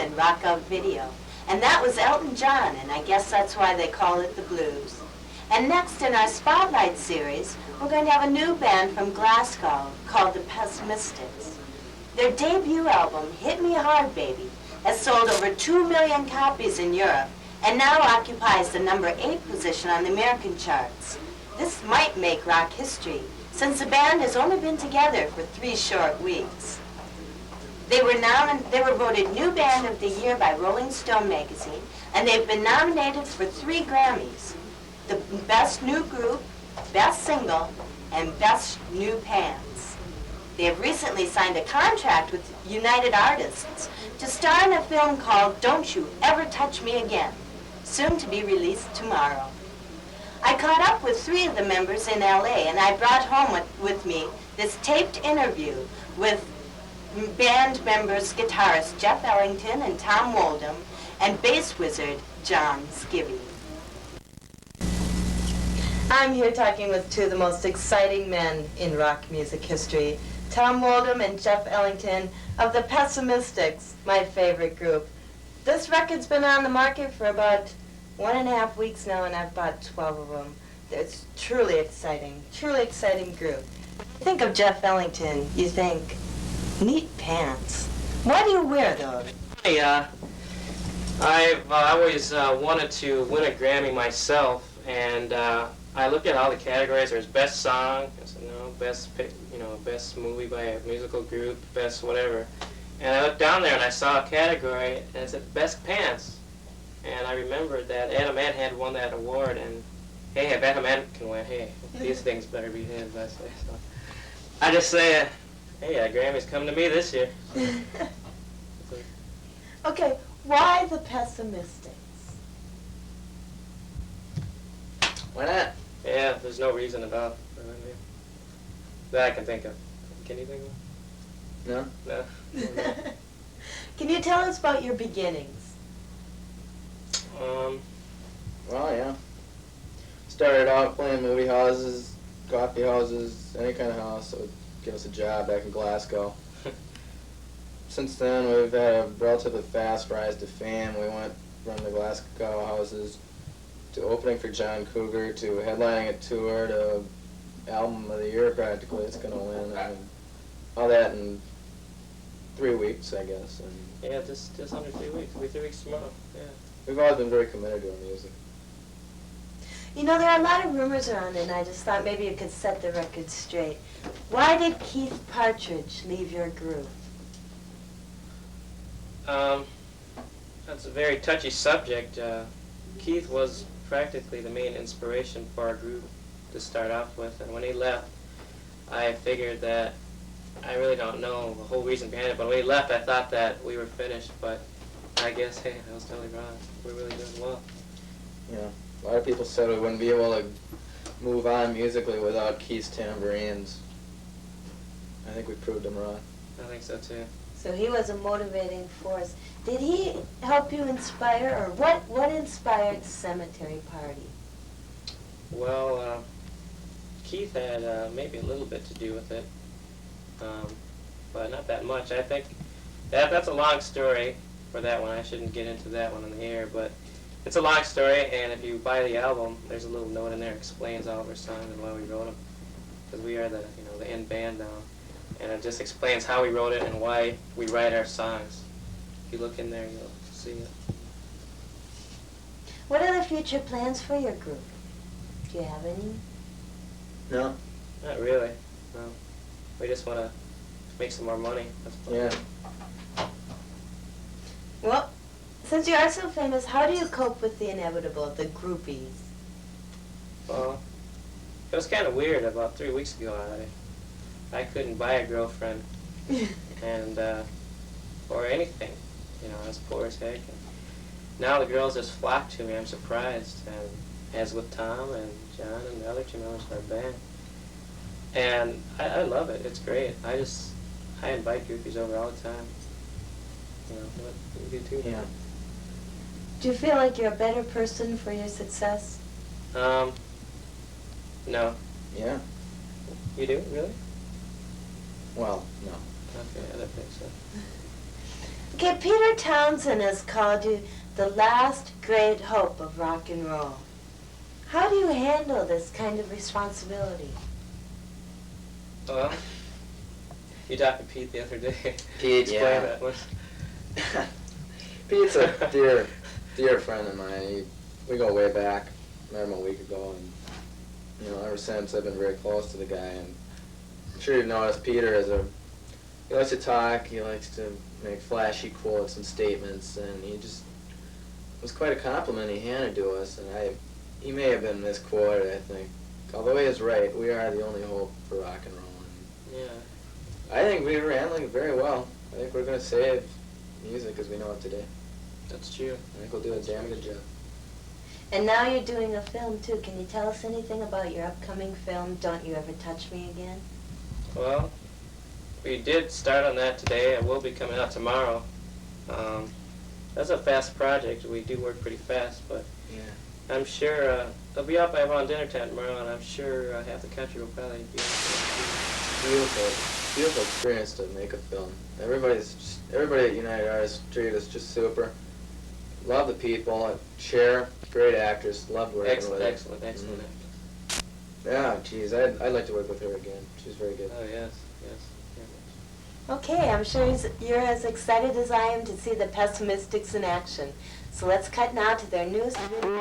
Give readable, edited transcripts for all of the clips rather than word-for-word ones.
and rock out video. And that was Elton John, and I guess that's why they call it the blues. And next in our Spotlight series, we're going to have a new band from Glasgow called the Pessimistics. Their debut album, Hit Me Hard Baby, has sold over 2 million copies in Europe and now occupies the number 8 position on the American charts. This might make rock history, since the band has only been together for 3 short weeks. They were voted New Band of the Year by Rolling Stone magazine, and they've been nominated for 3 Grammys: the Best New Group, Best Single, and Best New Pants. They have recently signed a contract with United Artists to star in a film called Don't You Ever Touch Me Again, soon to be released tomorrow. I caught up with 3 of the members in LA, and I brought home with me this taped interview with band members guitarist Jeff Ellington and Tom Woldham and bass wizard John Skibvids. I'm here talking with 2 of the most exciting men in rock music history, Tom Woldham and Jeff Ellington of the Pessimistics, my favorite group. This record's been on the market for about 1.5 weeks now, and I've bought 12 of them. It's truly exciting group. Think of Jeff Ellington, you think, neat pants. Why do you wear those? Hey, I've always wanted to win a Grammy myself, and I looked at all the categories. There's best song, best movie by a musical group, best whatever. And I looked down there and I saw a category, and it said best pants. And I remembered that Adam Ant had won that award, and hey, if Adam Ant can win, hey, these things better be his, I say. So I just say, hey, Grammy's coming to me this year. Okay, why the Pessimistics? Why not? Yeah, there's no reason about that I can think of. Can you think of one? No? No. Can you tell us about your beginnings? Well, yeah. Started out playing movie houses, coffee houses, any kind of house that would give us a job back in Glasgow. Since then, we've had a relatively fast rise to fame. We went from the Glasgow houses to opening for John Cougar to headlining a tour to album of the year practically. It's going to win. And all that in 3 weeks, I guess. And yeah, just under 3 weeks. It'll be 3 weeks tomorrow. Yeah. We've always been very committed to our music. You know, there are a lot of rumors around it, and I just thought maybe you could set the record straight. Why did Keith Partridge leave your group? That's a very touchy subject. Keith was practically the main inspiration for our group to start off with, and when he left, I figured that, I really don't know the whole reason behind it, but when he left, I thought that we were finished, but I guess, hey, I was totally wrong. We're really doing well. Yeah, a lot of people said we wouldn't be able to move on musically without Keith's tambourines. I think we proved them wrong. I think so too. So he was a motivating force. Did he help you inspire, or what inspired Cemetary Party? Well, Keith had maybe a little bit to do with it, but not that much. I think that's a long story for that one. I shouldn't get into that one on the air, but it's a long story, and if you buy the album, there's a little note in there that explains all of our songs and why we wrote them, because we are the in band now, and it just explains how we wrote it and why we write our songs. If you look in there, you'll see it. What are the future plans for your group? Do you have any? No. Not really, no. We just want to make some more money. That's Yeah. Well, since you are so famous, how do you cope with the inevitable, the groupies? Well, it was kind of weird. About 3 weeks ago, I couldn't buy a girlfriend, and or anything. I was poor as heck. And now the girls just flock to me. I'm surprised, and as with Tom and John and the other 2 members of our band. And I love it. It's great. I invite groupies over all the time. What you do too. Yeah. Do you feel like you're a better person for your success? No. Yeah. You do? Really? Well, no. Okay, I don't think so. Okay, Peter Townsend has called you the last great hope of rock and roll. How do you handle this kind of responsibility? Well, you talked to Pete the other day. Pete, Explain yeah. that one. Pete's a dear friend of mine. We go way back. Met him a week ago, and ever since I've been very close to the guy. And I'm sure you've noticed Peter he likes to talk. He likes to make flashy quotes and statements, and it was quite a compliment he handed to us. And he may have been misquoted, I think. Although he is right, we are the only hope for rock and roll. And Yeah. I think we were handling it very well. I think we're going to save music as we know it today. That's true. I think we'll do a damn good job. And now you're doing a film, too. Can you tell us anything about your upcoming film, Don't You Ever Touch Me Again? Well, we did start on that today. It will be coming out tomorrow. That's a fast project. We do work pretty fast, but Yeah. I'm sure it'll be out by around dinner time tomorrow, and I'm sure half the country will probably be on Beautiful experience to make a film. Everybody at United Artists treated us just super. Love the people. Cher, great actress. Loved working with her. Excellent. Yeah, geez, I'd like to work with her again. She's very good. Oh, yes. Very much. Okay, I'm sure you're as excited as I am to see the Pessimistics in action. So let's cut now to their newest video.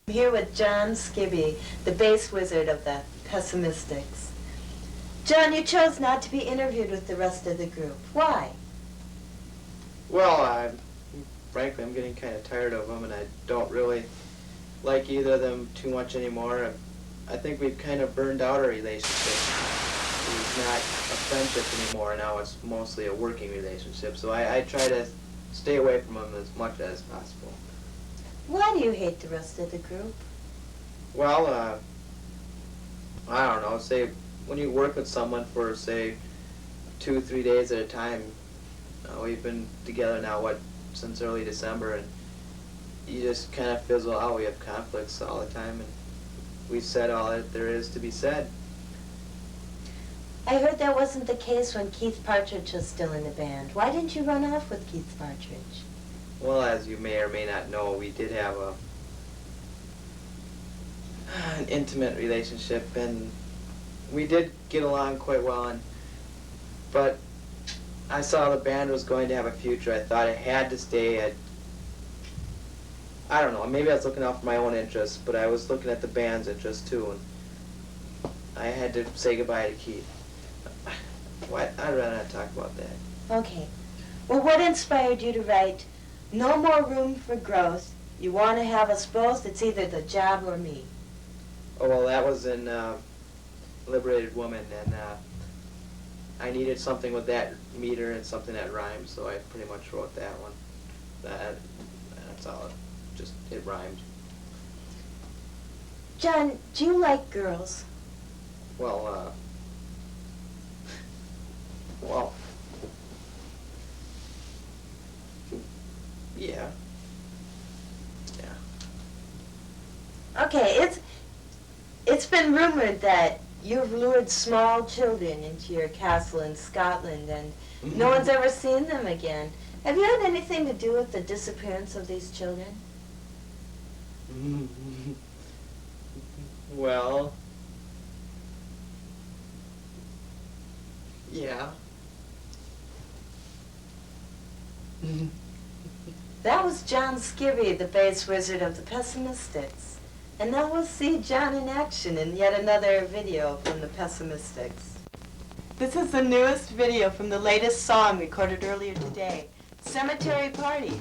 Here with John Skibby, the bass wizard of the Pessimistics. John, you chose not to be interviewed with the rest of the group. Why? Well, frankly, I'm getting kind of tired of them, and I don't really like either of them too much anymore. I think we've kind of burned out our relationship. It's not a friendship anymore. Now it's mostly a working relationship. So I try to stay away from them as much as possible. Why do you hate the rest of the group? Well, I don't know. Say, when you work with someone for, say, 2-3 days at a time, we've been together now, since early December, and you just kind of fizzle out. We have conflicts all the time, and we've said all that there is to be said. I heard that wasn't the case when Keith Partridge was still in the band. Why didn't you run off with Keith Partridge? Well, as you may or may not know, we did have an intimate relationship, and we did get along quite well, but I saw the band was going to have a future. I thought I had to stay. I don't know, maybe I was looking out for my own interests, but I was looking at the band's interests too, and I had to say goodbye to Keith. I'd rather not talk about that. Okay. Well, what inspired you to write, "No more room for growth. You want to have us both. It's either the job or me"? Oh, well, that was in Liberated Woman, and I needed something with that meter and something that rhymed, so I pretty much wrote that one. That's all. It rhymed. John, do you like girls? Well, well, yeah. Yeah. Okay, it's been rumored that you've lured small children into your castle in Scotland, and no one's ever seen them again. Have you had anything to do with the disappearance of these children? Well, yeah. That was John Skibby, the base wizard of the Pessimistics. And now we'll see John in action in yet another video from the Pessimistics. This is the newest video from the latest song recorded earlier today, Cemetary Party.